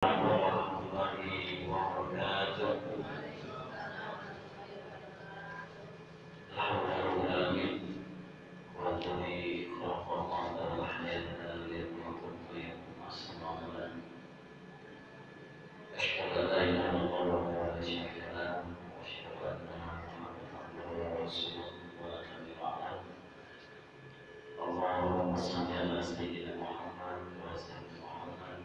warahmatullahi wabarakatuh. Alhamdulillah wa tuli khalaqallahu wa hadana liyakun masamalan. Asyhadu an la ilaha illallah wa la syarika lahu wa asyhadu anna Muhammadan abduhu wa rasuluhu wa la. Allahumma shalli ala sayyidina Muhammad wa sallim Muhammad.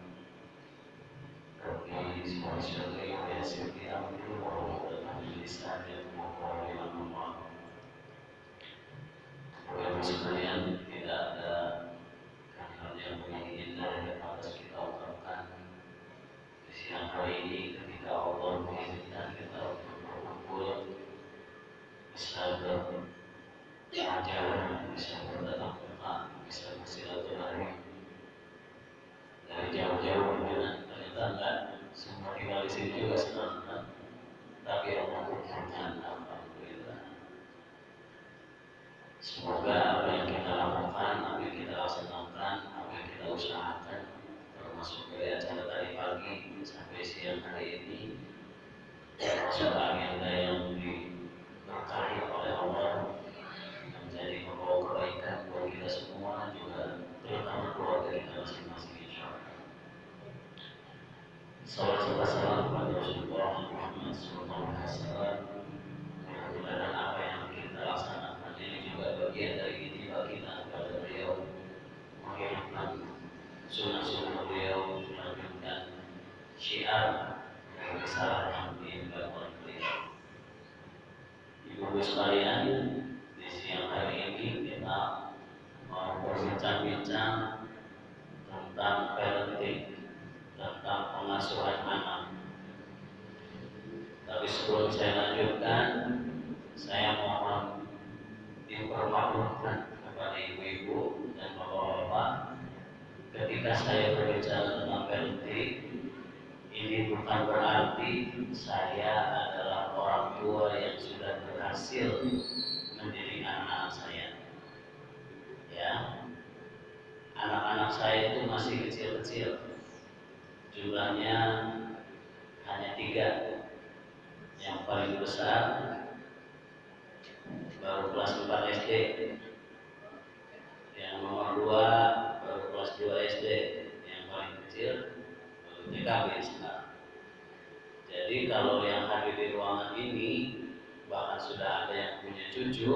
Rabbi sholli wa yassir li amri wa hlul lisani yafqahu qawli amma Bapak sekalian, tidak ada hal yang lebih indah yang harus kita ungkapkan di siang hari ini ketika Allah mengizinkan kita untuk berkumpul, bisa berjalan, bisa bertatap muka, bisa bersilaturahmi dari jauh-jauh. Ternyata enggak semua tinggal di sini juga senang, kan? Tapi Allah kumpulkan, alhamdulillah. Semoga apa yang kita lakukan, apa yang kita laksanakan, apa yang kita usahakan, termasuk dari acara tadi pagi sampai siang hari ini, termasuk agenda yang diberkahi oleh Allah, menjadi membawa kebaikan buat kita semua, juga terutama keluarga kita masing-masing, insyaallah. Salawat serta salam kepada Rasulullah Muhammad SAW. Mudah-mudahan apa yang kita laksanakan ini juga bagian dari itibar kita kepada beliau, menghidupkan sunnah-sunnah beliau, melanjutkan syiar dan kesalahan di belakang beliau. Ibu-ibu sekalian, di siang hari ini kita mau berbincang-bincang tentang parenting, tentang pengasuhan anak. Tapi sebelum saya lanjutkan, saya mohon dipermaklumkan kepada ibu-ibu dan bapak-bapak ketika saya berbicara tentang parenting. Ini bukan berarti saya adalah orang tua yang sudah berhasil mendidik anak-anak saya. Ya, anak-anak saya itu masih kecil-kecil, jumlahnya hanya 3. Yang paling besar baru kelas 4 SD, yang nomor 2 baru kelas 2 SD, yang paling kecil baru TKB sekarang. Jadi kalau yang hadir di ruangan ini bahkan sudah ada yang punya cucu.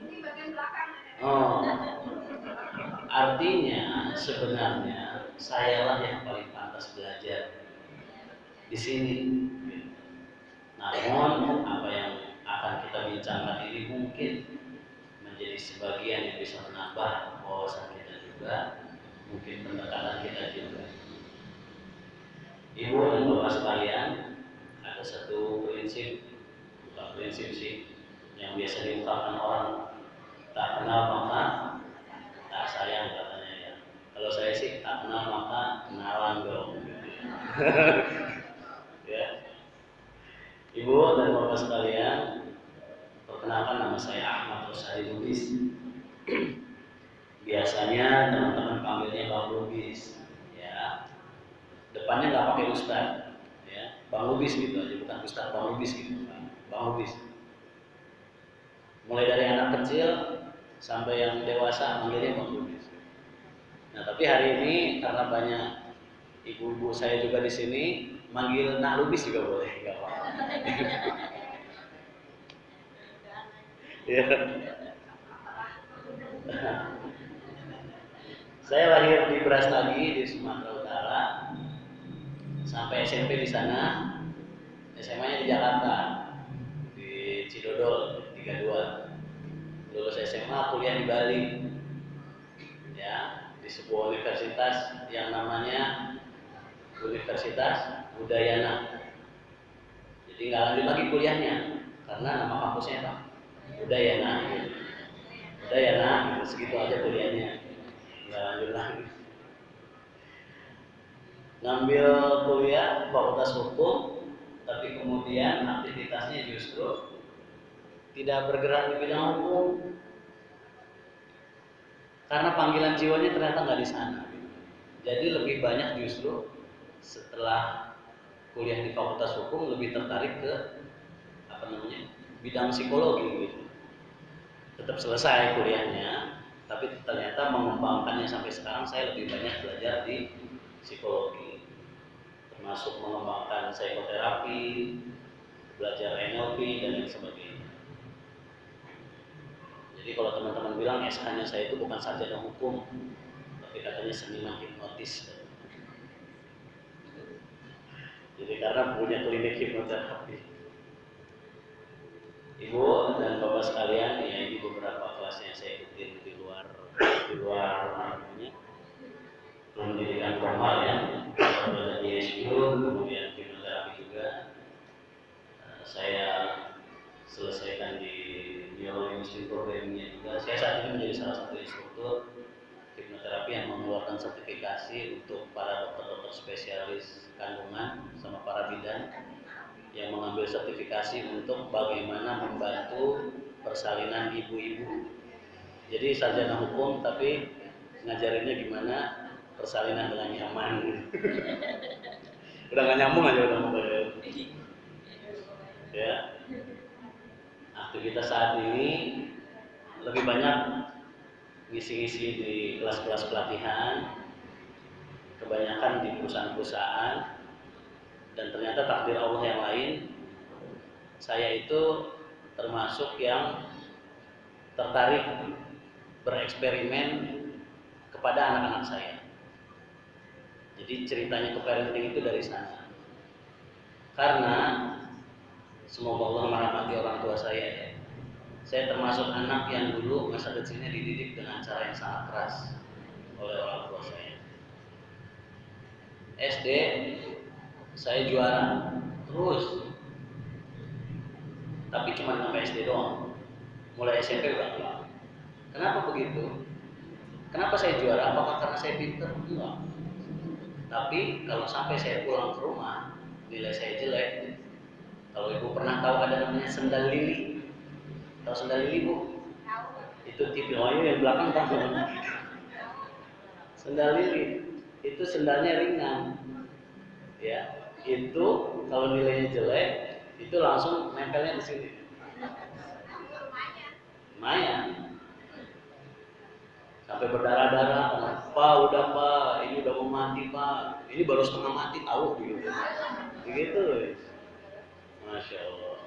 Ini bagian belakang. Oh, artinya sebenarnya sayalah yang paling pantas belajar di sini. Namun apa yang akan kita bincangkan ini mungkin menjadi sebagian yang bisa menambah wawasan kita juga, mungkin pendekatan kita juga. Ibu dan bapak sekalian, ada satu prinsip, bukan prinsip sih, yang biasa diungkapkan orang, tak kenal maka tak sayang katanya ya. Kalau saya sih tak kenal maka kenalan dong. Ya. Ibu dan bapak sekalian, perkenalkan nama saya Ahmad Rosadi Lubis. Biasanya teman-teman panggilnya Bang Lubis, ya. Depannya nggak pakai Ustaz, ya. Bang Lubis gitu aja, bukan Ustaz, Bang Lubis gitu, Bang Lubis. Mulai dari anak kecil sampai yang dewasa manggilnya Bang Lubis. Nah, tapi hari ini karena banyak ibu-ibu saya juga di sini, manggil Nak Lubis juga boleh, nggak apa-apa. Ya. Saya lahir di Brastagi di Sumatera Utara, sampai SMP di sana, SMA-nya di Jakarta, di Cidodol 32. Lulus SMA, kuliah di Bali, ya, di sebuah universitas yang namanya Universitas Udayana. Jadi nggak lanjut lagi kuliahnya karena nama kampusnya apa? Udayana. Udayana, segitu aja kuliahnya, nggak lanjut lagi. Ngambil kuliah Fakultas Hukum, tapi kemudian aktivitasnya justru tidak bergerak di bidang hukum karena panggilan jiwanya ternyata nggak di sana. Jadi lebih banyak justru setelah kuliah di Fakultas Hukum lebih tertarik ke bidang psikologi gitu. Tetap selesai kuliahnya, tapi ternyata mengembangkannya sampai sekarang saya lebih banyak belajar di psikologi, termasuk mengembangkan psikoterapi, belajar NLP dan lain sebagainya. Jadi kalau teman-teman bilang SK-nya saya itu bukan sarjana hukum, tapi katanya seniman hipnotis. Jadi karena punya klinik hipnoterapi. Ibu dan bapak sekalian, ya ini beberapa kelas yang saya ikutin di luar namanya pendidikan formal ya, belajar di SQ, kemudian hipnoterapi juga. Saya selesaikan di neurolinguistic programmingnya juga. Saya saat ini menjadi salah satu instruktur hipnoterapi yang mengeluarkan sertifikasi untuk para dokter-dokter spesialis kandungan sama para bidan yang mengambil sertifikasi untuk bagaimana membantu persalinan ibu-ibu. Jadi sarjana hukum tapi ngajarinnya gimana persalinan dengan nyaman. Udah nggak nyambung aja udah mau ya. Aktivitas saat ini lebih banyak ngisi-ngisi di kelas-kelas pelatihan, kebanyakan di perusahaan-perusahaan, dan ternyata takdir Allah yang lain, saya itu termasuk yang tertarik bereksperimen kepada anak-anak saya. Jadi ceritanya ke parenting itu dari sana. Karena semoga Allah merahmati orang tua saya ya. Saya termasuk anak yang dulu masa kecilnya dididik dengan cara yang sangat keras oleh orang tua saya. SD saya juara terus, tapi cuma sampai SD doang. Mulai SMP udah enggak. Kenapa begitu? Kenapa saya juara? Apakah karena saya pintar? Enggak. Tapi kalau sampai saya pulang ke rumah, nilai saya jelek. Kalau ibu pernah tahu ada namanya sendal lili, tahu sendal lili bu? Itu TV yang belakang tahu. Sendal lili itu sendalnya ringan, ya. Itu kalau nilainya jelek, itu langsung nempelnya di sini. Lumayan. Sampai berdarah-darah, Pak udah Pak, ini udah mau mati Pak, ini baru setengah mati tahu gitu. Begitu, Masya Allah.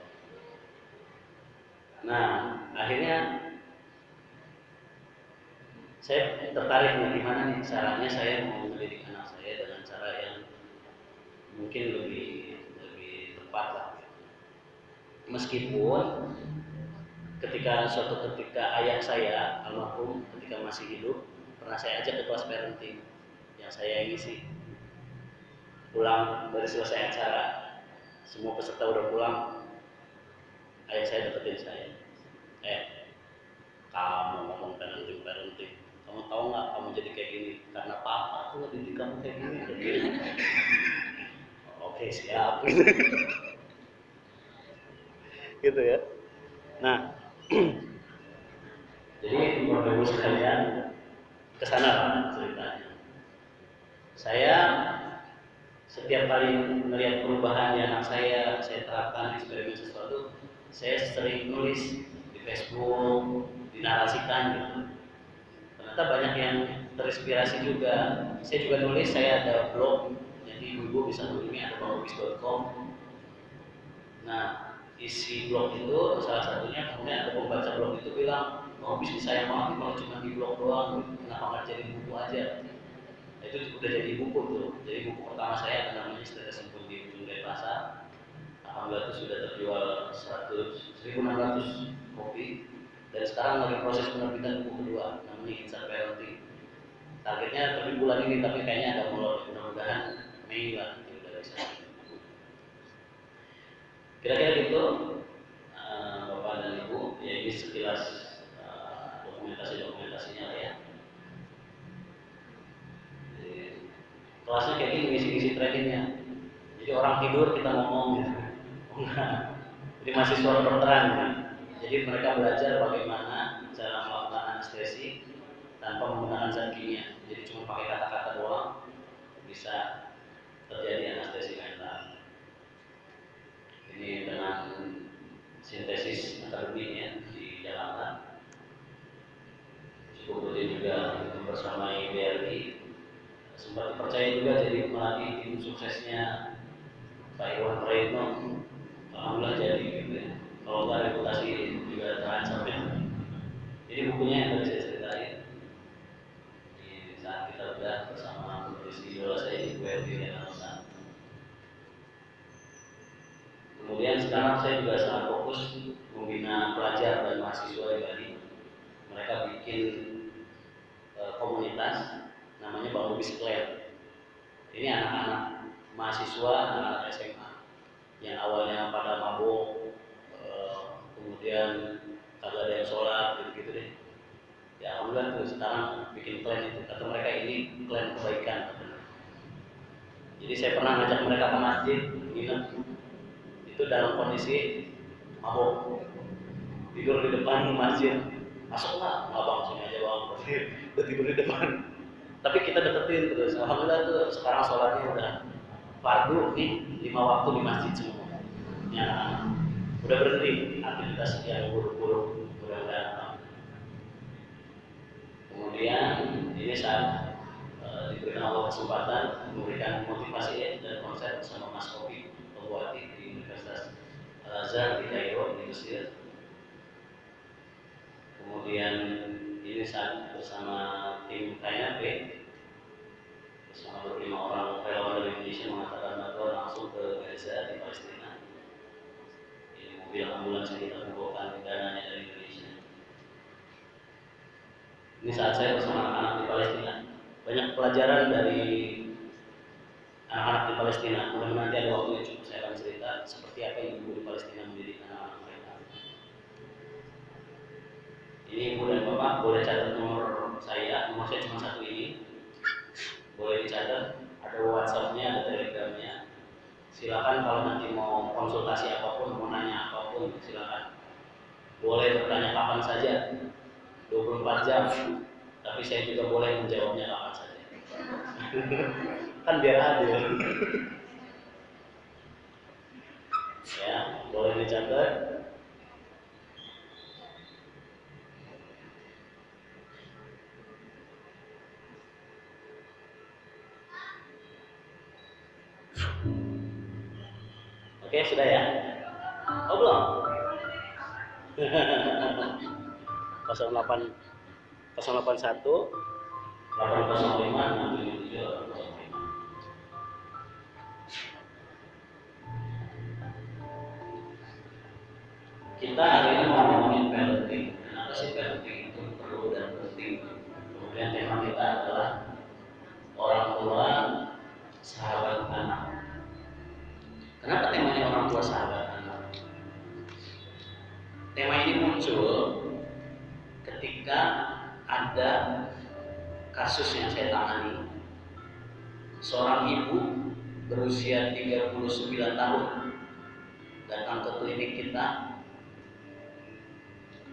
Nah, akhirnya saya tertarik nih gimana nih caranya saya mau mendidik anak saya dengan cara yang mungkin lebih tepat lah. Meskipun suatu ketika ayah saya almarhum ketika masih hidup pernah saya ajak ke kelas parenting yang saya ngisi. Pulang dari selesai acara, semua peserta udah pulang, ayah saya deketin saya. Kamu ngomong parenting, kamu tahu nggak kamu jadi kayak gini karena papa tuh didik kamu kayak gini. Oke siap. Gitu ya. Nah, jadi Bapak Ibu sekalian kesana lah ceritanya. Saya setiap kali melihat perubahan di anak saya terapkan eksperimen sesuatu, saya sering nulis di Facebook, dinarasikan gitu. Ternyata banyak yang terinspirasi juga. Saya juga nulis, saya ada blog, jadi ibu-ibu bisa menghubungi ada bangobis.com. Nah, isi blog itu salah satunya kemudian ada pembaca blog itu bilang, Bangobis disayang banget kalau cuma di blog doang, kenapa nggak jadi buku aja? Nah, itu udah jadi buku tuh. Jadi buku pertama saya namanya Istirahat Simpul di Ujung Dari Pasar. Alhamdulillah itu sudah terjual 1.600 kopi. Dan sekarang lagi proses penerbitan buku kedua namanya Insight Parenting. Targetnya terbit bulan ini, tapi kayaknya ada molor. Mudah-mudahan Mei lah itu udah bisa. Kira-kira gitu, Bapak dan Ibu, ya ini sekilas dokumentasinya lah ya. Kelasnya kayak gini, ngisi-ngisi trainingnya. Jadi orang tidur kita ngomong gitu. Jadi mahasiswa kedokteran ya. Jadi mereka belajar bagaimana cara melakukan anestesi tanpa menggunakan zat kimia. Jadi cuma pakai kata-kata doang bisa terjadi anestesi mental. Ini dengan sintesis akademiknya di Jakarta. Cukup rutin juga membersamai BRI. Sempat dipercaya juga jadi melatih tim suksesnya Pak Iwan Praetno. Alhamdulillah jadi gitu ya. Kalau nggak reputasi juga terancam ya. Jadi bukunya yang tadi saya ceritain di saat kita udah bersama penulis idola saya di BRI dan Anota. Kemudian sekarang saya juga sangat fokus membina pelajar dan mahasiswa di Bali. Mereka bikin komunitas namanya Bang Lubis Clan. Ini anak-anak mahasiswa, anak-anak SMA yang awalnya pada mabuk, kemudian kagak ada yang sholat, gitu-gitu deh. Ya alhamdulillah tuh sekarang bikin klan itu. Kata mereka ini klan kebaikan. Jadi saya pernah ngajak mereka ke masjid, nginep. Itu dalam kondisi mabuk, tidur di depan masjid. Masuklah, abang sini aja bang, udah tidur di depan. Tapi kita deketin terus. Alhamdulillah tuh sekarang sholatnya udah fardu nih 5 waktu di masjid semua. Ya, udah berhenti aktivitas yang buruk-buruk. Mudah-mudahan. Kemudian ini saat diberikan Allah kesempatan memberikan motivasi dan konsep bersama Mas Kopi Pembuati di Universitas Al-Azhar di Kairo di Mesir. Kemudian ini saat bersama tim KNP bersama 25 orang relawan dari Indonesia mengatakan bantuan langsung ke Gaza di Palestina. Ini mobil ambulans yang kita kumpulkan dananya dari Indonesia. Ini saat saya bersama anak-anak di Palestina. Banyak pelajaran dari anak-anak di Palestina. Mudah-mudahan nanti ada waktu yang cukup saya akan cerita seperti apa yang ibu di Palestina mendidik anak-anak mereka. Ini ibu dan bapak boleh catat nomor saya cuma satu ini. Boleh dicatat, ada WhatsApp-nya, ada Telegram-nya. Silakan kalau nanti mau konsultasi apapun, mau nanya apapun, silakan. Boleh bertanya kapan saja, 24 jam. Tapi saya juga boleh menjawabnya kapan saja. Kan biar adil. Ya, boleh dicatat. Oke, sudah ya? Oh belum? 08 081 805 677. Kita hari ini mau ngomongin parenting. Kenapa sih parenting itu perlu dan penting? Kemudian tema kita adalah orang tua sahabat anak. Kenapa temanya orang tua sahabat anak? Tema ini muncul ketika ada kasus yang saya tangani. Seorang ibu berusia 39 tahun datang ke klinik kita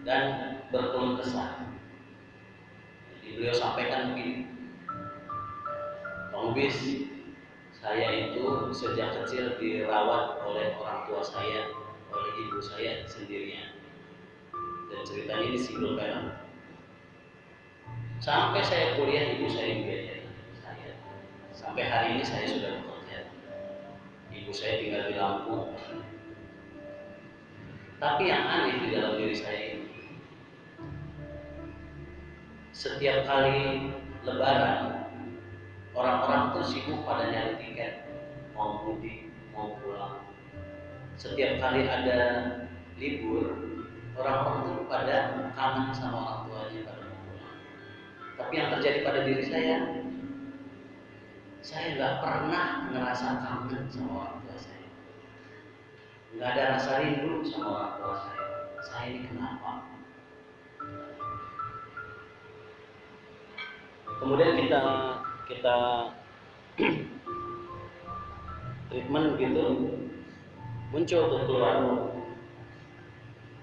dan berkeluh kesah. Jadi beliau sampaikan begini, Bang Ubis, saya itu sejak kecil dirawat oleh orang tua saya, oleh ibu saya sendirian. Dan ceritanya ini single parent. Sampai saya kuliah ibu saya biayain saya. Sampai hari ini saya sudah bekerja. Ibu saya tinggal di Lampung. Tapi yang aneh di dalam diri saya ini, setiap kali Lebaran, orang-orang tuh sibuk pada nyari tiket, mau mudik, mau pulang. Setiap kali ada libur, orang-orang tuh pada kangen sama orang tuanya pada mau pulang. Tapi yang terjadi pada diri saya nggak pernah ngerasa kangen sama orang tua saya. Nggak ada rasa rindu sama orang tua saya. Saya ini kenapa? Kemudian kita treatment gitu, muncul tuh keluar.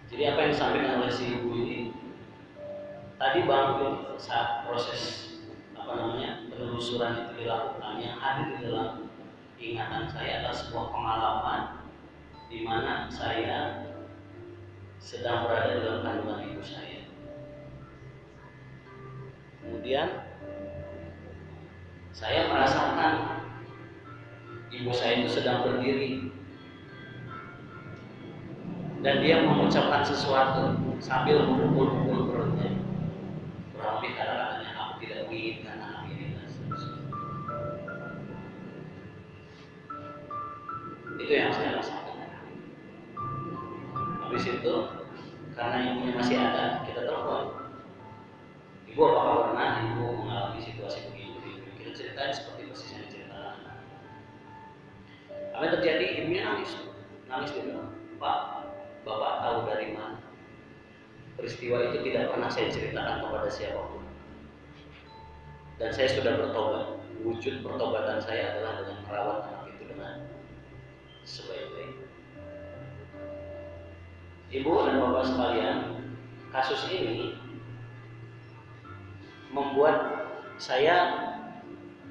Jadi apa yang disampaikan oleh si ibu ini tadi bang, saat proses penelusuran itu dilakukan, yang hadir di dalam ingatan saya adalah sebuah pengalaman di mana saya sedang berada dalam kandungan ibu saya. Kemudian saya merasakan ibu saya itu sedang berdiri dan dia mengucapkan sesuatu sambil memukul-mukul perutnya. Kurang lebih kata-katanya, aku tidak menginginkan anak ini dan seterusnya. Itu yang saya rasakan. Habis itu, karena ibunya masih ada, kita telepon. Ibu, apakah pernah ibu mengalami situasi begini? Kita ceritain seperti persis yang diceritakan. Apa yang terjadi? Ibunya nangis. Nangis dia bilang, Pak, Bapak tahu dari mana? Peristiwa itu tidak pernah saya ceritakan kepada siapapun. Dan saya sudah bertobat. Wujud pertobatan saya adalah dengan merawat anak itu dengan sebaik-baiknya. Ibu dan Bapak sekalian, kasus ini membuat saya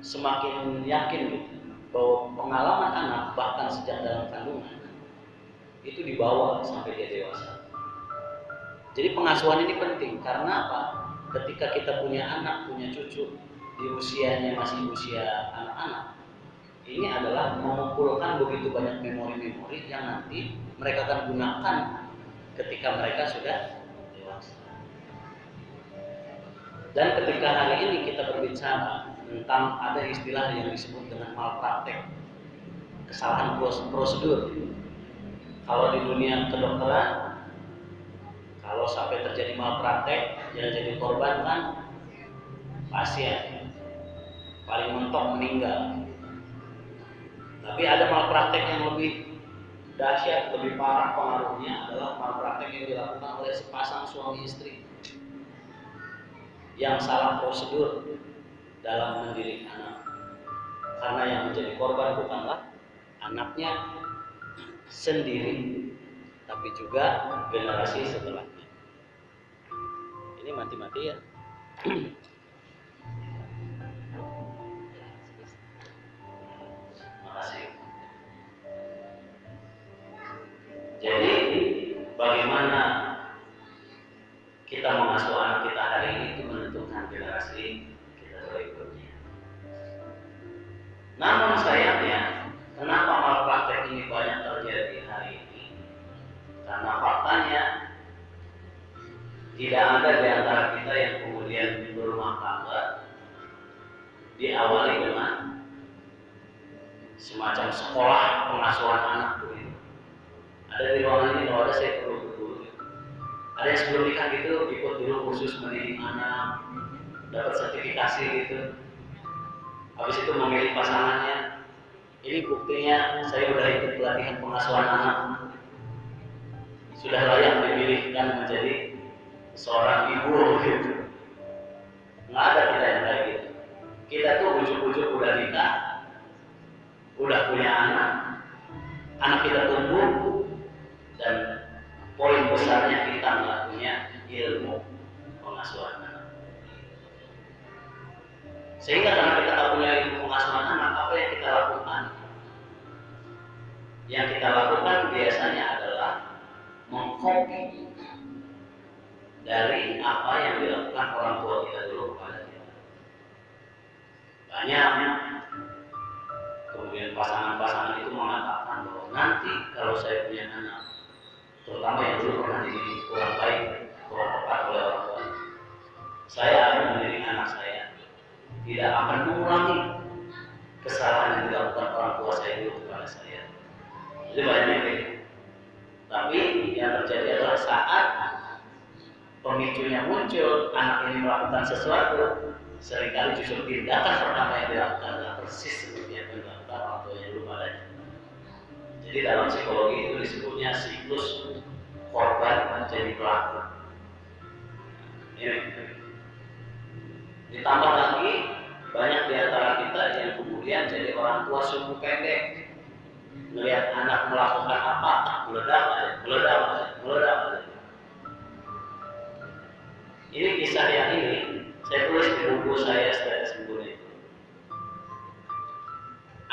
semakin yakin bahwa pengalaman anak bahkan sejak dalam kandungan itu dibawa sampai dia dewasa. Jadi pengasuhan ini penting karena apa? Ketika kita punya anak, punya cucu di usianya masih usia anak-anak, ini adalah mengumpulkan begitu banyak memori-memori yang nanti mereka akan gunakan ketika mereka sudah dewasa. Dan ketika hari ini kita berbicara tentang ada istilah yang disebut dengan malpraktek, kesalahan prosedur. Kalau di dunia kedokteran, kalau sampai terjadi malpraktek, yang jadi korban kan pasien, paling mentok meninggal. Tapi ada malpraktek yang lebih dahsyat, lebih parah pengaruhnya adalah malpraktek yang dilakukan oleh sepasang suami istri yang salah prosedur dalam mendidik anak. Karena yang menjadi korban bukanlah anaknya sendiri, tapi juga generasi setelahnya. Ini mati-mati ya. Makasih. Jadi bagaimana kita mengasuh anak kita hari ini itu menentukan generasi kita berikutnya. Namun sayangnya, kenapa malpraktek ini banyak terjadi hari ini? Karena faktanya tidak ada di antara kita yang kemudian berumah tangga diawali dengan semacam sekolah pengasuhan anak begitu. Ada di ruangan ini, kalau ada saya perlu berburu. Ada yang sebelum nikah gitu ikut dulu kursus mendidik anak, dapat sertifikasi gitu. Habis itu memilih pasangannya. Ini buktinya saya sudah ikut pelatihan pengasuhan anak. Sudah layak dipilihkan menjadi seorang ibu gitu. Nggak ada kita yang kayak gitu. Kita tuh ujuk-ujuk udah nikah, udah punya anak kita tumbuh, dan poin besarnya kita nggak punya ilmu pengasuhan anak. Sehingga karena kita nggak punya ilmu pengasuhan anak, apa yang kita lakukan? Yang kita lakukan biasanya adalah mengkopi dari apa yang dilakukan orang tua kita dulu kepada kita. Banyak kemudian pasangan-pasangan itu mengatakan bahwa nanti kalau saya punya anak, terutama yang dulu pernah dididik kurang baik, kurang tepat oleh orang tua, saya akan mendidik anak saya tidak akan mengulangi kesalahan yang dilakukan orang tua saya dulu kepada saya. Jadi banyak itu. Tapi yang terjadi adalah saat pemicunya muncul, anak ini melakukan sesuatu, seringkali justru tindakan pertama yang dilakukan adalah persis seperti yang dilakukan orang tuanya dulu padanya. Jadi dalam psikologi itu disebutnya siklus korban menjadi pelaku. Ini. Ditambah lagi banyak di antara kita yang kemudian jadi orang tua sumbu pendek. Melihat anak melakukan apa, meledak aja. Ini kisah yang ini saya tulis di buku saya Status Sembunyi itu.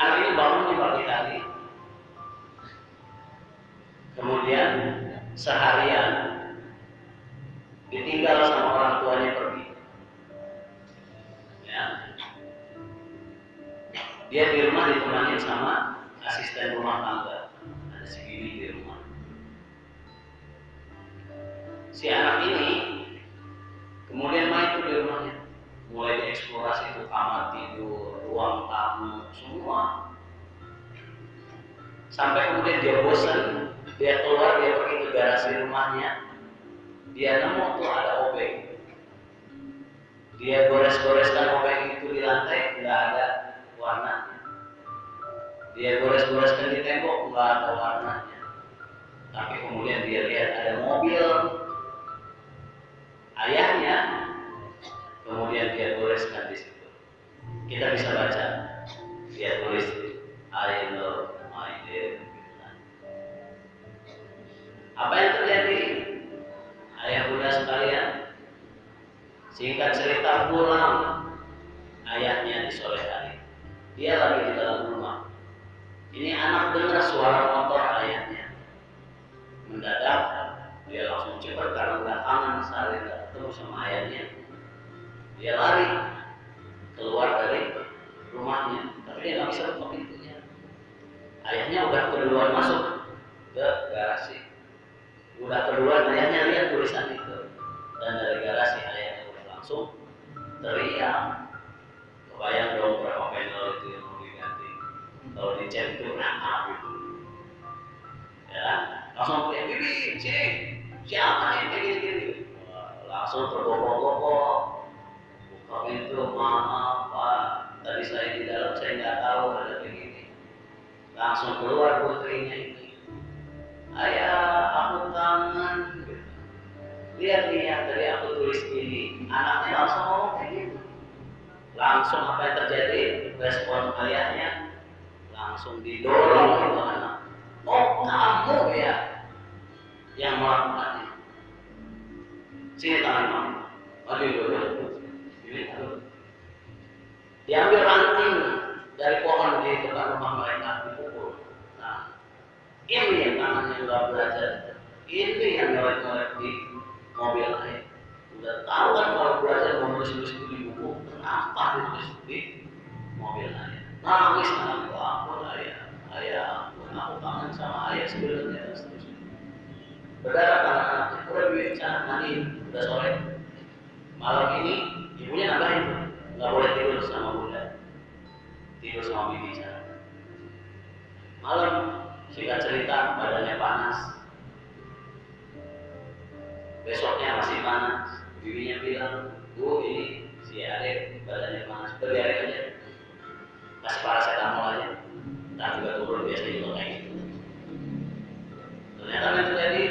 Anak ini bangun di pagi hari, kemudian seharian ditinggal sama orang tuanya pergi. Ya. Dia di rumah ditemani sama asisten rumah tangga, ada si bibi di rumah. Si anak ini kemudian main tuh di rumahnya, mulai dieksplorasi itu kamar tidur, ruang tamu, semua. Sampai kemudian dia bosan, dia keluar, dia pergi ke garasi rumahnya, dia nemu tuh ada obeng. Dia gores-goreskan obeng itu di lantai, nggak ada warnanya. Dia gores-goreskan di tembok, nggak ada warnanya. Tapi kemudian dia lihat ada mobil ayahnya, kemudian dia goreskan di situ. Kita bisa baca, dia tulis I love my dad. Apa yang terjadi? Ayah bunda sekalian, singkat cerita pulang ayahnya di sore hari. Dia lagi di dalam rumah. Ini anak dengar suara motor ayahnya. Mendadak dia langsung cepat karena udah kangen sekali nggak ketemu sama ayahnya. Dia lari keluar dari rumahnya, tapi dia nggak bisa buka pintunya. Ayahnya udah keduluan masuk ke garasi. Udah keduluan ayahnya lihat tulisan itu, dan dari garasi ayahnya udah langsung teriak. Kebayang dong berapa panel itu yang mau diganti. Kalau dicet itu berapa gitu. Ya, langsung teriak, bibi, sini, siapa nih kayak gini-gini. Langsung tergopok-gopok. Buka pintu, maaf Pak, tadi saya di dalam saya nggak tahu ada begini. Langsung keluar putrinya ini. Ayah, aku kangen. Lihat nih yang tadi aku tulis ini. Anaknya langsung ngomong kayak gitu. Langsung apa yang terjadi? Respon ayahnya langsung didorong itu anak. Oh, kamu ya yang melakukannya. Sini tangan mama. Aduh. Diambil ranting dari pohon di depan rumah mereka, dipukul. Nah, ini yang tangannya nggak belajar. Ini yang ngelek-ngelek di mobil ayah. Udah tahu kan kalau belajar mau nulis-nulis itu di buku, kenapa ditulis di mobil ayah? Nangis, ampun ayah, ampun, aku kangen sama ayah sebenarnya. Berdarah karena anaknya, udah bicara mandi, udah sore. Malam ini ibunya nambahin, nggak boleh tidur sama bunda, tidur sama bibi sana. Malam singkat cerita badannya panas, besoknya masih panas. Bibinya bilang, Bu, ini si Adek badannya panas, berdiare aja, kasih paracetamol aja, tak juga turun, biasanya juga kayak gitu. Ternyata yang terjadi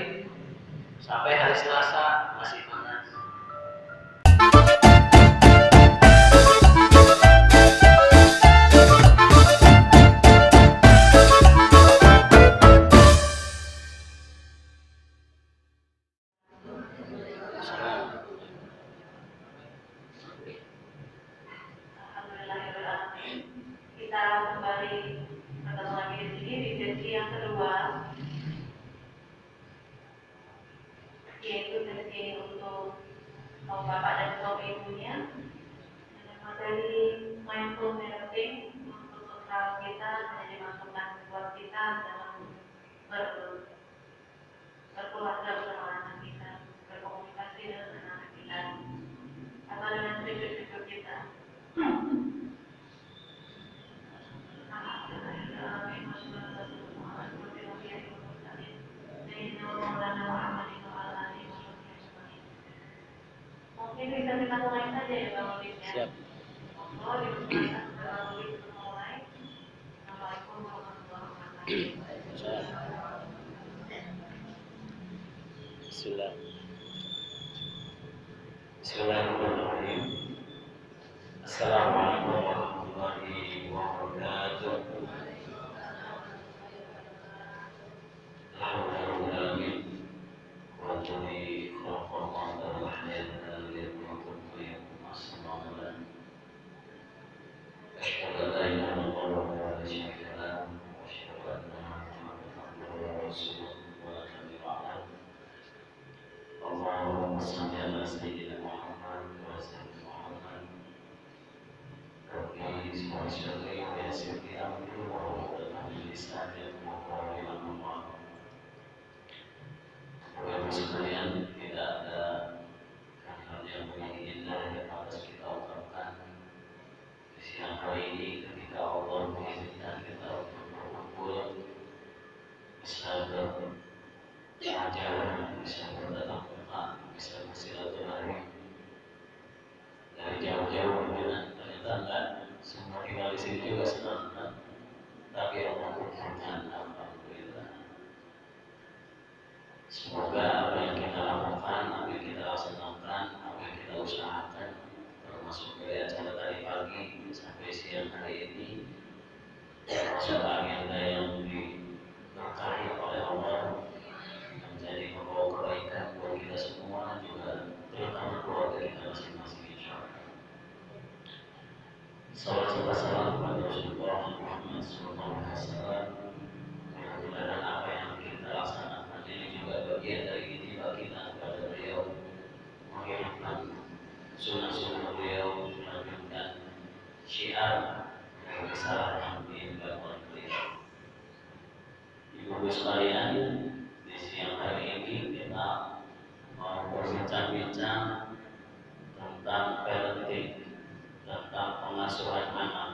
sampai hari Selasa masih panas. Kita kembali ketemu lagi di sini di sesi yang kedua, yaitu sesi untuk kaum bapak dan kaum ibunya dengan materi mindful parenting untuk bekal kita menjadi masukan buat kita dalam berkeluarga bersama anak kita, berkomunikasi dengan anak kita, atau dengan cucu-cucu kita. Mungkin bisa kita mulai saja ya Bang Olivia. Siap. Assalamualaikum warahmatullahi wabarakatuh. Bismillahirrahmanirrahim. Assalamualaikum warahmatullahi wabarakatuh. Alhamdulillah. Wajhi khafaqan dan wahyatan lirmakum fayyakum as-samamulan. Asyhadu an la ilaha illallah wa la ilaha bisa belajar, bisa bertatap muka, bisa bersilaturahmi dari jauh-jauh mana ternyata enggak semua tinggal di sini juga senang, tapi Allah kumpulkan alhamdulillah. Semoga apa yang kita lakukan, apa yang kita laksanakan, apa yang kita usahakan, termasuk dari acara tadi pagi sampai siang hari ini, semoga agenda yang diberkahi oleh Allah menjadi membawa kebaikan buat kita semua, juga terutama keluarga kita masing-masing, insyaallah. Salawat serta salam kepada Rasulullah Muhammad SAW. Mudah-mudahan apa yang kita laksanakan ini juga bagian dari itibar kita kepada beliau, menghidupkan sunnah-sunnah beliau, melanjutkan syiar dan kesalahan di belakang beliau. Ibu-ibu sekalian, di siang hari ini kita mau berbincang-bincang tentang parenting, tentang pengasuhan anak.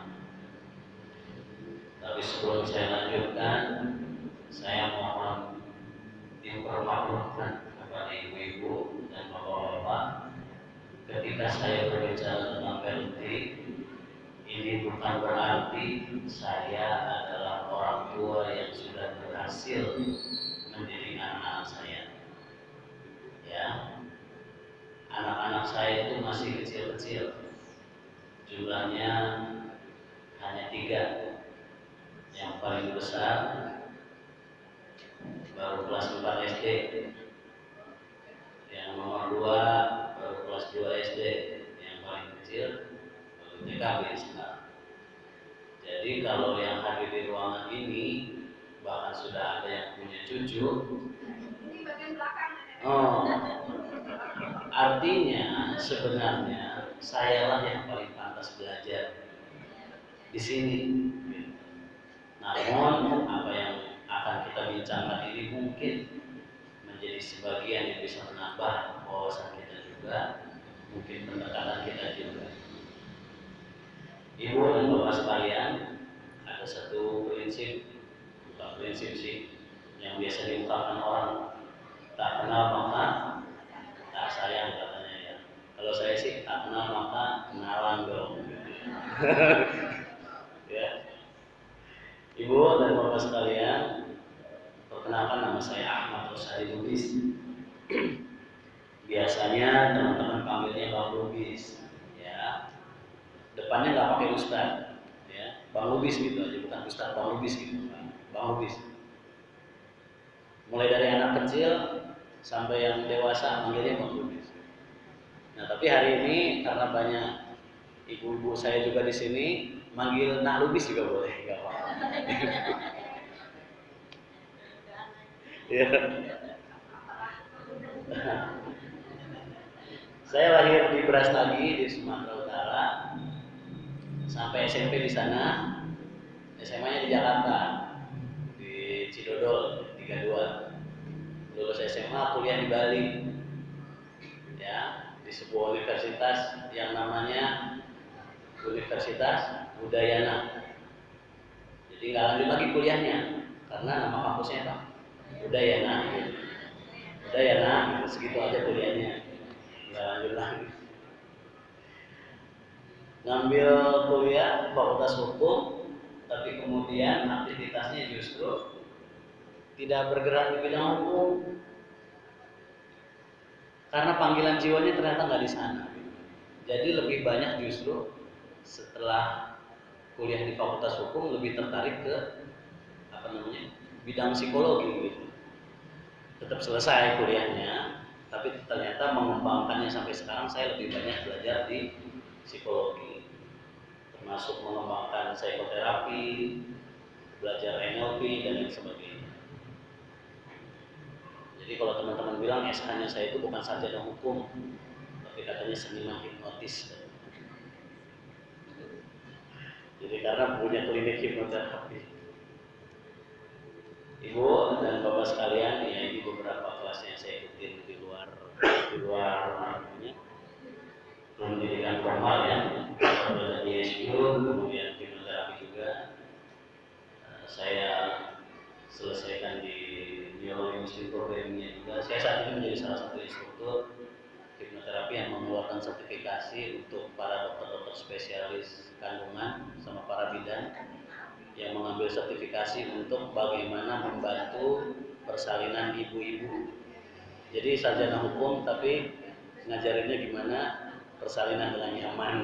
Tapi sebelum saya lanjutkan, saya mohon dipermaklumkan kepada ibu-ibu dan bapak-bapak ketika saya berbicara tentang parenting. Ini bukan berarti saya adalah orang tua yang sudah berhasil mendidik anak-anak saya. Ya, anak-anak saya itu masih kecil-kecil, jumlahnya hanya 3. Yang paling besar baru kelas 4 SD, yang nomor 2 baru kelas 2 SD, yang paling kecil baru TKB sekarang. Jadi kalau yang hadir di ruangan ini bahkan sudah ada yang punya cucu. Ini bagian belakang. Artinya sebenarnya sayalah yang paling pantas belajar di sini. Namun apa yang akan kita bincangkan ini mungkin menjadi sebagian yang bisa menambah wawasan kita juga, mungkin pendekatan kita juga. Ibu dan bapak sekalian, ada satu prinsip, bukan prinsip sih, yang biasa diungkapkan orang, tak kenal maka tak sayang katanya ya. Kalau saya sih tak kenal maka kenalan dong. Ya. Ibu dan bapak sekalian, perkenalkan nama saya Ahmad Rosadi Lubis. Biasanya teman-teman panggilnya Bang Lubis, ya. Depannya nggak pakai Ustad, ya. Bang Lubis gitu aja, bukan Ustad, Bang Lubis gitu, Bang Lubis. Mulai dari anak kecil sampai yang dewasa manggilnya Bang Lubis. Nah, tapi hari ini karena banyak ibu-ibu saya juga di sini, manggil Nak Lubis juga boleh, nggak apa-apa. Ya. Saya lahir di Brastagi di Sumatera Utara, sampai SMP di sana, SMA-nya di Jakarta, di Cidodol 32. Lulus SMA, kuliah di Bali, ya, di sebuah universitas yang namanya Universitas Udayana. Jadi nggak lanjut lagi kuliahnya karena nama kampusnya apa? Udayana. Udayana, segitu aja kuliahnya, nggak lanjut lagi. Ngambil kuliah Fakultas Hukum, tapi kemudian aktivitasnya justru tidak bergerak di bidang hukum karena panggilan jiwanya ternyata nggak di sana. Jadi lebih banyak justru setelah kuliah di Fakultas Hukum lebih tertarik ke bidang psikologi gitu. Tetap selesai kuliahnya, tapi ternyata mengembangkannya sampai sekarang saya lebih banyak belajar di psikologi, termasuk mengembangkan psikoterapi, belajar NLP dan lain sebagainya. Jadi kalau teman-teman bilang SK-nya saya itu bukan sarjana hukum, tapi katanya seniman hipnotis. Jadi karena punya klinik hipnoterapi. Ibu dan bapak sekalian, ya ini beberapa kelas yang saya ikutin di luar pendidikan formal ya, belajar di SQ, kemudian hipnoterapi juga saya selesaikan di muslim programmingnya juga. Saya saat ini menjadi salah satu instruktur hipnoterapi yang mengeluarkan sertifikasi untuk para dokter-dokter spesialis kandungan sama para bidan yang mengambil sertifikasi untuk bagaimana membantu persalinan ibu-ibu. Jadi sarjana hukum tapi ngajarinnya gimana persalinan dengan nyaman.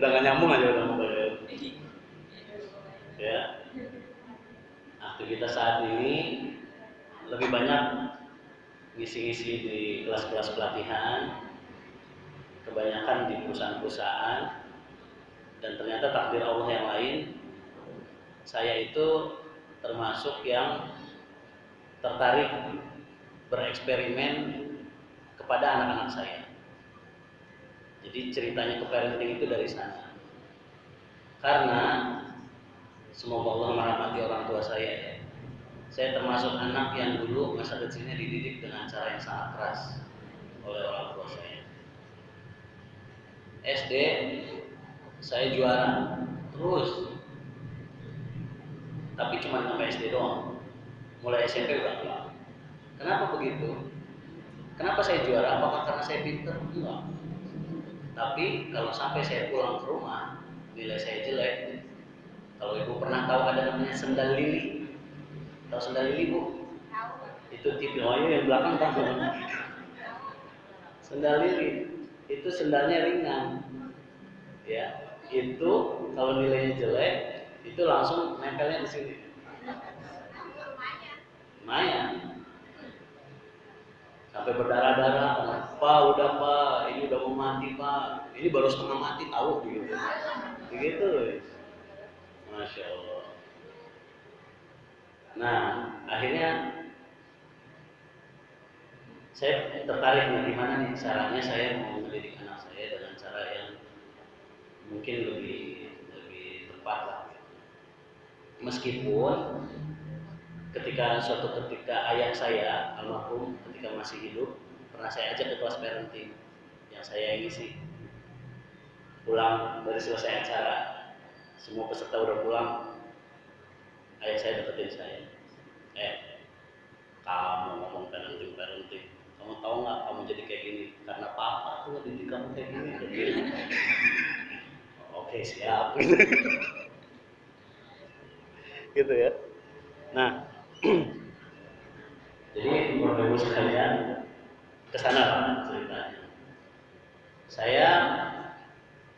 Udah gak nyambung aja udah ngomong. Ya. Aktivitas saat ini lebih banyak ngisi-ngisi di kelas-kelas pelatihan, kebanyakan di perusahaan-perusahaan, dan ternyata takdir Allah yang lain, saya itu termasuk yang tertarik bereksperimen kepada anak-anak saya. Jadi ceritanya ke parenting itu dari sana. Karena semoga Allah merahmati orang tua saya ya. Saya termasuk anak yang dulu masa kecilnya dididik dengan cara yang sangat keras oleh orang tua saya. SD saya juara terus, tapi cuma sampai SD doang. Mulai SMP udah enggak. Kenapa begitu? Kenapa saya juara? Apakah karena saya pintar? Enggak. Tapi kalau sampai saya pulang ke rumah, nilai saya jelek. Kalau ibu pernah tahu ada namanya sendal lili, tahu sendal lili bu? Itu TV yang belakang tahu. Sendal lili itu sendalnya ringan, ya. Itu kalau nilainya jelek, itu langsung nempelnya di sini. Lumayan. Sampai berdarah-darah, Pak udah Pak, ini udah mau mati Pak, ini baru setengah mati tahu gitu. Begitu, Masya Allah. Nah, akhirnya saya tertarik nih gimana nih caranya saya mau mendidik anak saya dengan cara yang mungkin lebih tepat lah. Meskipun suatu ketika ayah saya almarhum ketika masih hidup pernah saya ajak ke kelas parenting yang saya ngisi. Pulang dari selesai acara, semua peserta udah pulang, ayah saya deketin saya. Kamu ngomong parenting, kamu tahu nggak kamu jadi kayak gini karena papa tuh didik kamu kayak gini. Oke, siap. Gitu ya. Nah, jadi Bapak Ibu sekalian, kesana lah ceritanya. Saya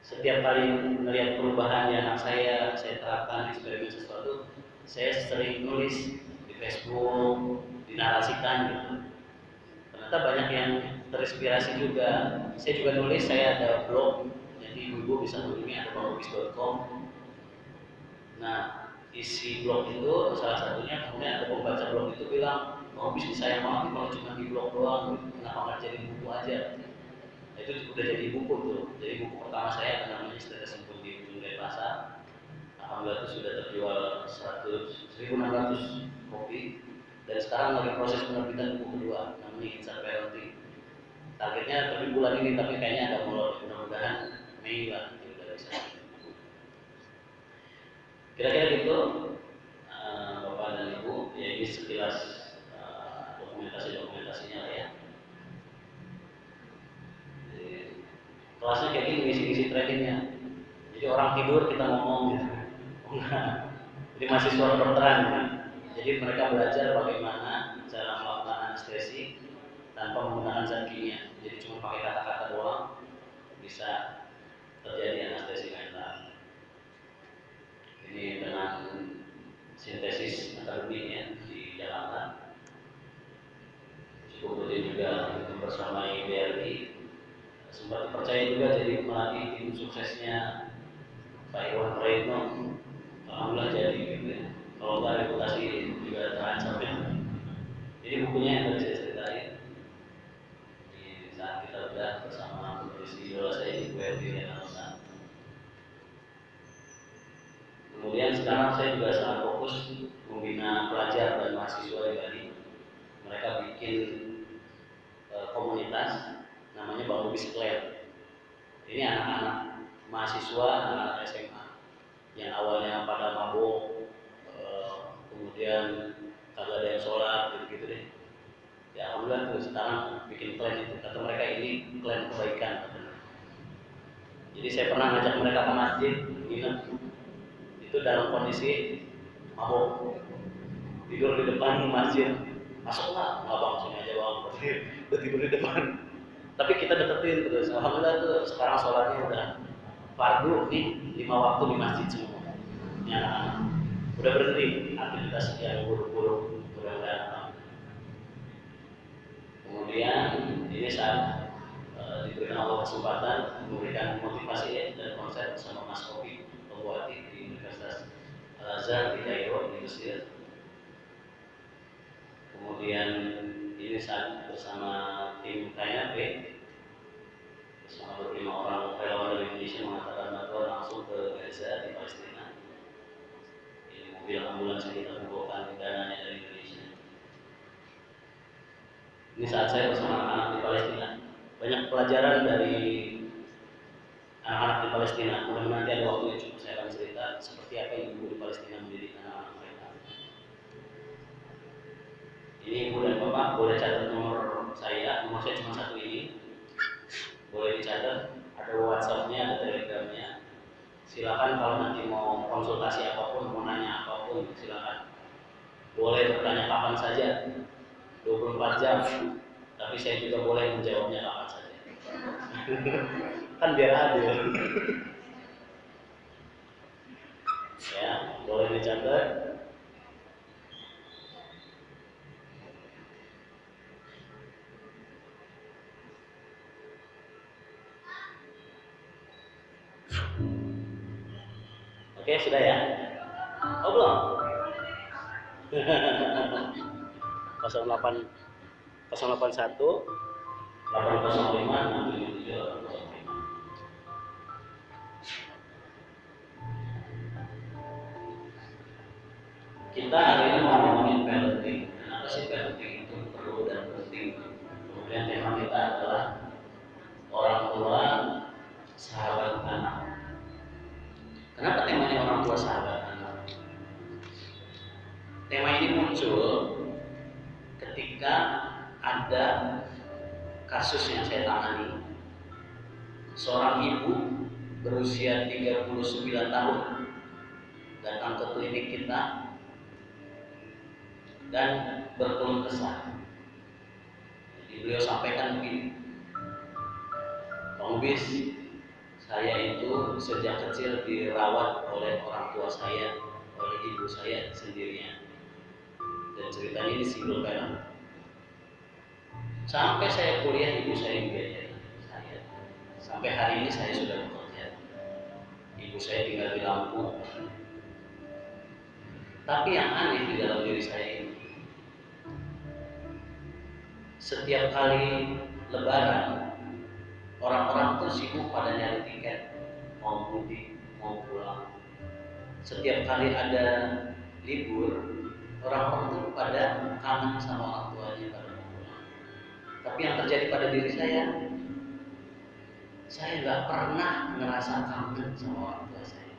setiap kali melihat perubahan di anak saya terapkan eksperimen sesuatu, saya sering nulis di Facebook, dinarasikan gitu. Ternyata banyak yang terinspirasi juga. Saya juga nulis, saya ada blog, jadi ibu bisa menghubungi ada bangobis.com. Nah, isi blog itu salah satunya kemudian ada pembaca blog itu bilang, Bangobis disayang banget kalau cuma di blog doang, kenapa nggak jadi buku aja? Nah, itu udah jadi buku tuh. Jadi buku pertama saya namanya Istirahat Sempun di Ujung Dari Pasar. Alhamdulillah itu sudah terjual 1.600 kopi. Dan sekarang lagi proses penerbitan buku kedua, namanya Insan Parenting. Targetnya terbit bulan ini, tapi kayaknya ada molor. Mudah-mudahan Mei lah udah bisa. Kira-kira gitu, Bapak dan Ibu, ya ini sekilas dokumentasinya lah ya. Jadi, kelasnya kayak gini, ngisi-ngisi trainingnya. Jadi orang tidur kita ngomong gitu. Jadi mahasiswa kedokteran ya. Jadi mereka belajar bagaimana cara melakukan anestesi tanpa menggunakan zat kimia. Jadi cuma pakai kata-kata doang bisa terjadi anestesi mental. Ini dengan sintesis akademik ya di Jakarta. Cukup rutin juga membersamai BRI. Sempat dipercaya juga jadi melatih tim suksesnya Pak Iwan Praetno. Alhamdulillah jadi gitu ya. Kalau nggak reputasi juga terancam ya. Jadi bukunya yang tadi saya ceritain di saat kita udah bersama penulis idola saya di BRI yang Anosa. Kemudian sekarang saya juga sangat fokus membina pelajar dan mahasiswa di Bali. Mereka bikin komunitas namanya Bangobis Clan. Ini anak-anak mahasiswa, anak-anak SMA yang awalnya pada mabuk, kemudian kagak ada yang sholat gitu deh. Ya alhamdulillah tuh sekarang bikin plan itu, kata mereka ini plan kebaikan katanya. Jadi saya pernah ngajak mereka ke masjid nginep, itu dalam kondisi mabuk, tidur di depan masjid. Masuk nggak bang, sini aja bang, udah tidur di depan. Tapi kita deketin terus, alhamdulillah tuh sekarang sholatnya udah fardu nih 5 waktu di masjid semua. Ya anak-anak udah berhenti aktivitas yang buruk-buruk, mudah-mudahan. Kemudian ini saat diberikan Allah kesempatan memberikan motivasi dan konsep sama Mas Kopi Pembuati di Universitas Al-Azhar di Kairo di Mesir. Kemudian ini saat bersama tim KNP bersama 25 orang relawan dari Indonesia mengatakan bantuan langsung ke Gaza di Palestina. Ini mobil ambulans yang kita kumpulkan dananya dari Indonesia. Ini saat saya bersama anak-anak di Palestina. Banyak pelajaran dari anak-anak di Palestina. Mudah-mudahan nanti ada waktu yang cukup saya akan cerita seperti apa yang ibu di Palestina mendidik anak-anak mereka. Ini ibu dan bapak boleh catat nomor saya cuma satu ini. Boleh dicatat, ada WhatsApp-nya, ada Telegram-nya. Silakan kalau nanti mau konsultasi apapun, mau nanya apapun, silakan. Boleh bertanya kapan saja, 24 jam. Tapi saya juga boleh menjawabnya kapan saja. Kan biar adil. Ya, boleh dicatat. Oke, sudah ya? Oh belum? 08 081 805 677. Kita hari ini mau ngomongin parenting. Kenapa sih parenting itu perlu dan penting? Kemudian tema kita adalah orang tua sahabat anak. Kenapa temanya orang tua sahabat anak? Tema ini muncul ketika ada kasus yang saya tangani. Seorang ibu berusia 39 tahun datang ke klinik kita dan berkeluh kesah. Jadi beliau sampaikan begini, Bang Bis, saya itu sejak kecil dirawat oleh orang tua saya, oleh ibu saya sendirian. Dan ceritanya ini single parent. Sampai saya kuliah ibu saya membiayai saya. Sampai hari ini saya sudah bekerja. Ibu saya tinggal di Lampung. Tapi yang aneh di dalam diri saya ini, setiap kali Lebaran orang-orang tuh sibuk pada nyari tiket, mau mudik, mau pulang. Setiap kali ada libur, orang-orang tuh pada kangen sama orang tuanya pada mau pulang. Tapi yang terjadi pada diri saya nggak pernah ngerasa kangen sama orang tua saya.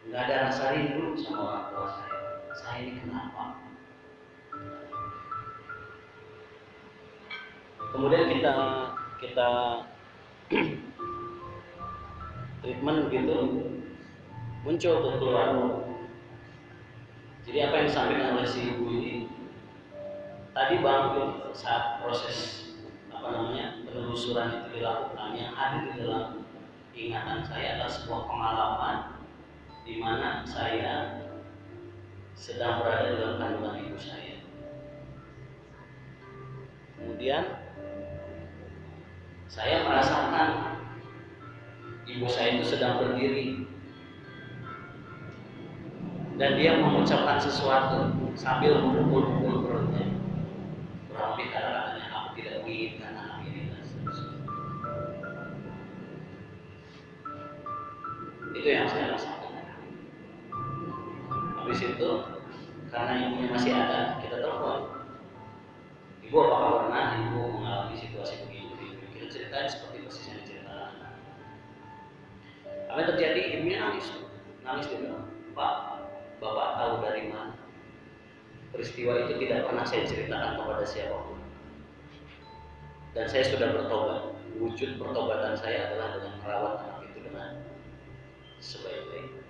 Nggak ada rasa rindu sama orang tua saya. Saya ini kenapa? Kemudian kita treatment gitu, muncul tuh keluar. Jadi apa yang disampaikan oleh si ibu ini tadi bang, saat proses penelusuran itu dilakukan, yang ada di dalam ingatan saya adalah sebuah pengalaman di mana saya sedang berada dalam kandungan ibu saya. Kemudian saya merasakan ibu saya itu sedang berdiri dan dia mengucapkan sesuatu sambil memukul perutnya. Kurang lebih kata-katanya, aku tidak menginginkan anak ini dan seterusnya. Itu yang saya rasakan. Habis itu karena ibunya masih ada, kita telepon. Ibu, apakah pernah ibu mengalami situasi begini? Kita ceritain seperti persis yang diceritakan. Apa yang terjadi? Ibunya nangis dia bilang, Pak, Bapak tahu dari mana? peristiwa itu tidak pernah saya ceritakan kepada siapapun. Dan saya sudah bertobat. Wujud pertobatan saya adalah dengan merawat anak itu dengan sebaik-baiknya.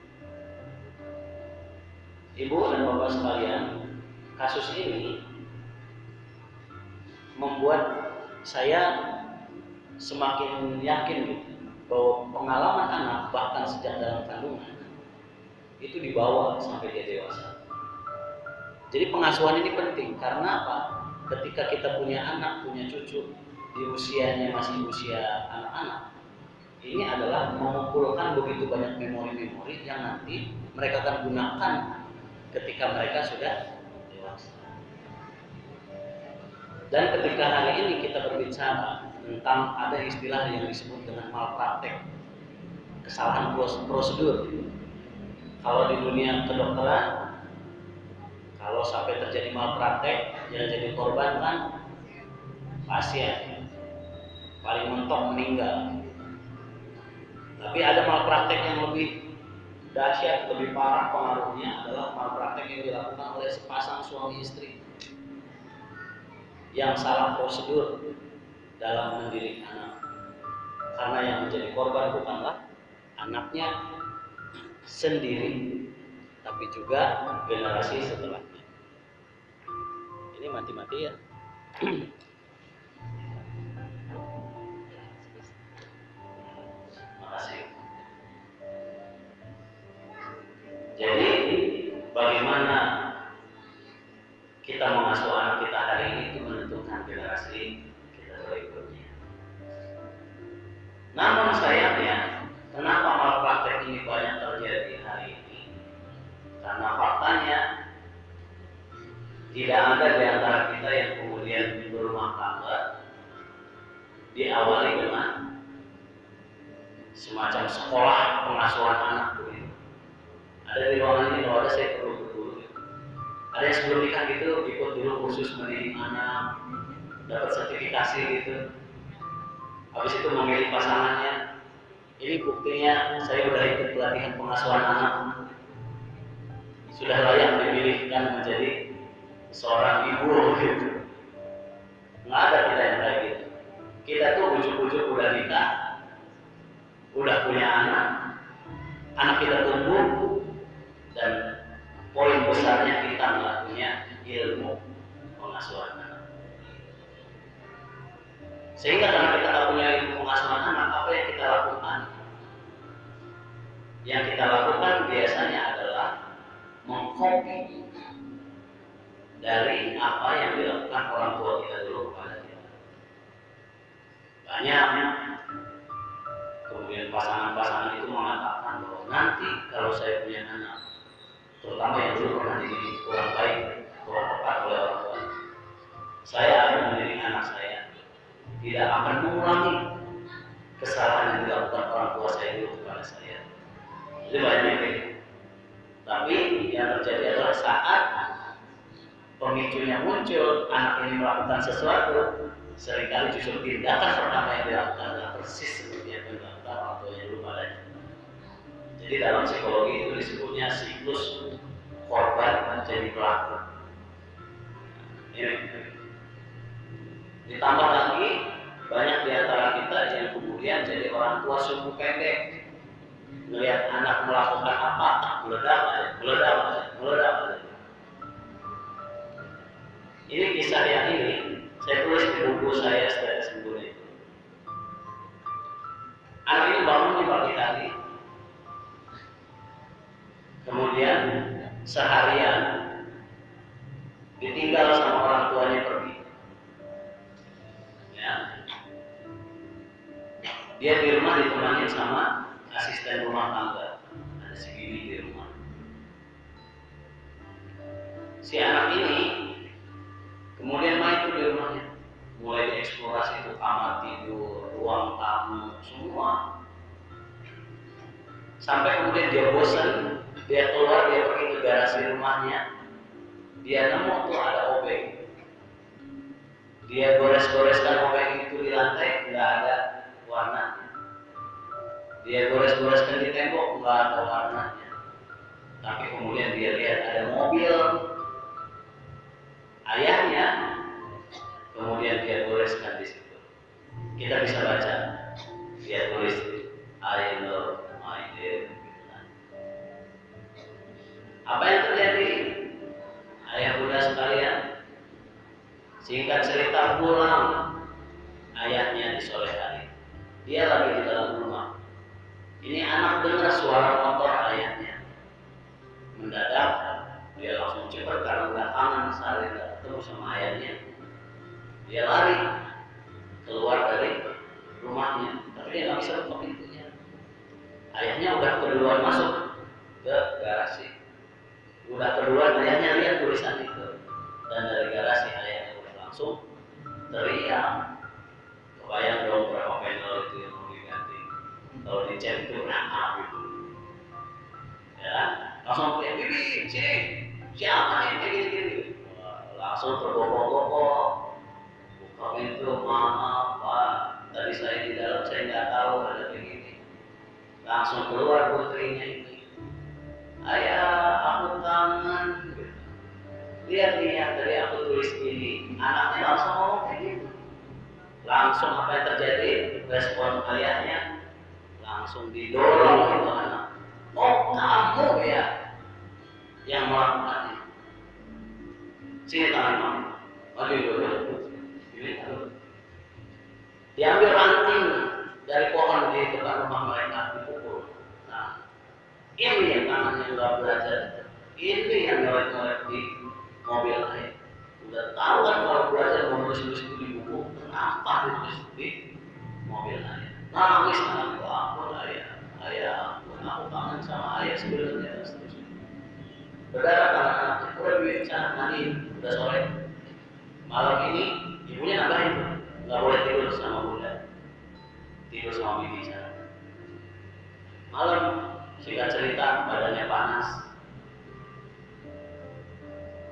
Ibu dan bapak sekalian, kasus ini membuat saya semakin yakin gitu, bahwa pengalaman anak bahkan sejak dalam kandungan itu dibawa sampai dia dewasa. Jadi pengasuhan ini penting karena apa? Ketika kita punya anak, punya cucu di usianya masih usia anak-anak, ini adalah mengumpulkan begitu banyak memori-memori yang nanti mereka akan gunakan ketika mereka sudah dewasa. Dan ketika hari ini kita berbicara tentang ada istilah yang disebut dengan malpraktek, kesalahan prosedur. Kalau di dunia kedokteran, kalau sampai terjadi malpraktek, yang jadi korban kan pasien, paling mentok meninggal. Tapi ada malpraktek yang lebih dahsyat, lebih parah pengaruhnya adalah malpraktek yang dilakukan oleh sepasang suami istri yang salah prosedur dalam mendidik anak. Karena yang menjadi korban bukanlah anaknya sendiri, tapi juga generasi setelahnya. Ini mati-mati ya. Makasih. Jadi bagaimana kita mengasuh anak kita hari ini itu menentukan generasi kita berikutnya. Namun sayangnya, kenapa malpraktek ini banyak terjadi hari ini? Karena faktanya tidak ada di antara kita yang kemudian berumah tangga diawali dengan semacam sekolah pengasuhan anak begitu. Ada di ruangan ini, kalau ada saya perlu betul. Ada yang sebelum nikah gitu ikut dulu kursus mendidik anak, dapat sertifikasi gitu. Habis itu memilih pasangannya. Ini buktinya saya sudah ikut pelatihan pengasuhan anak. Sudah layak dipilihkan menjadi seorang ibu gitu. Nggak ada kita yang kayak gitu. Kita tuh ujuk-ujuk udah nikah, udah punya anak kita tumbuh, dan poin besarnya kita nggak punya ilmu pengasuhan anak. Sehingga karena kita nggak punya ilmu pengasuhan anak, apa yang kita lakukan? Yang kita lakukan biasanya adalah mengkopi dari apa yang dilakukan orang tua kita dulu kepada kita. Banyak kemudian pasangan-pasangan itu mengatakan bahwa nanti kalau saya punya anak, terutama yang dulu pernah dididik kurang baik, kurang tepat oleh orang tua, saya akan mendidik anak saya tidak akan mengulangi kesalahan yang dilakukan orang tua saya dulu kepada saya. Itu banyak gitu. Tapi yang terjadi adalah saat pemicunya muncul, anak ini melakukan sesuatu, seringkali justru tindakan pertama yang dilakukan adalah persis seperti yang dilakukan orang tuanya dulu padanya. Jadi dalam psikologi itu disebutnya siklus korban menjadi pelaku. Ini. Ditambah lagi banyak di antara kita yang kemudian jadi orang tua sumbu pendek. Melihat anak melakukan apa, meledak aja. Ini kisah yang ini saya tulis di buku saya setelah sembunyi. Anak ini bangun di pagi hari, kemudian seharian ditinggal sama orang tuanya pergi. Ya. Dia di rumah ditemani sama asisten rumah tangga, ada si bibi di rumah. Si anak ini kemudian main tuh di rumahnya, mulai dieksplorasi itu kamar tidur, ruang tamu, semua. Sampai kemudian dia bosan, dia keluar, dia pergi ke garasi rumahnya, dia nemu tuh ada obeng. Dia gores-goreskan obeng itu di lantai, nggak ada warnanya. Dia gores-goreskan di tembok, nggak ada warnanya. Tapi kemudian dia lihat ada mobil Singkat cerita pulang ayahnya di sore hari. Dia lagi di dalam rumah. Ini anak dengar suara motor ayahnya. Mendadak dia langsung cepat karena udah kangen sehari nggak ketemu sama ayahnya. Dia lari keluar dari rumahnya, tapi dia nggak bisa buka pintunya. Ayahnya udah keduluan masuk ke garasi. Udah keduluan ayahnya lihat tulisan itu, dan dari garasi ayahnya udah langsung teriak. Kebayang dong berapa panel itu yang mau diganti. Kalau dicet itu nakal gitu. Ya, langsung punya bibi, sini, siapa ini gini-gini. Langsung tergogok-gogok. Buka pintu, maaf Pak, tadi saya di dalam saya nggak tahu ada begini. Langsung keluar putrinya ini. Ayah, aku kangen. Lihat tadi aku tulis ini. Anaknya langsung ngomong kayak gitu. Langsung apa yang terjadi? Respon ayahnya langsung didorong itu anak. Oh, kamu ya yang melakukan ini. Sini tangan kamu. Aduh. Diambil ranting dari pohon di depan rumah mereka, dipukul. Nah, ini yang tangannya nggak belajar. Ini yang nyorek-nyorek di mobil ayah. Udah tahu kan kalau belajar mau nulis-nulis itu di buku, kenapa ditulis di mobil ayah? Nangis aku ampun ayah, aku kangen sama ayah sebenarnya. Berdarah karena anaknya udah bicara mandi, udah sore. Malam ini ibunya nambahin, nggak boleh tidur sama bunda, tidur sama bibi sana. Malam singkat cerita badannya panas,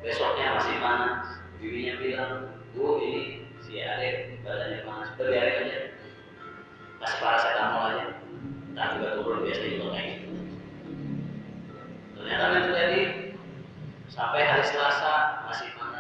besoknya masih panas. Bibinya bilang, Bu ini si Adek badannya panas, biarin aja, kasih paracetamol aja, tak juga turun biasa juga kayak gitu. Ternyata yang terjadi sampai hari Selasa masih panas.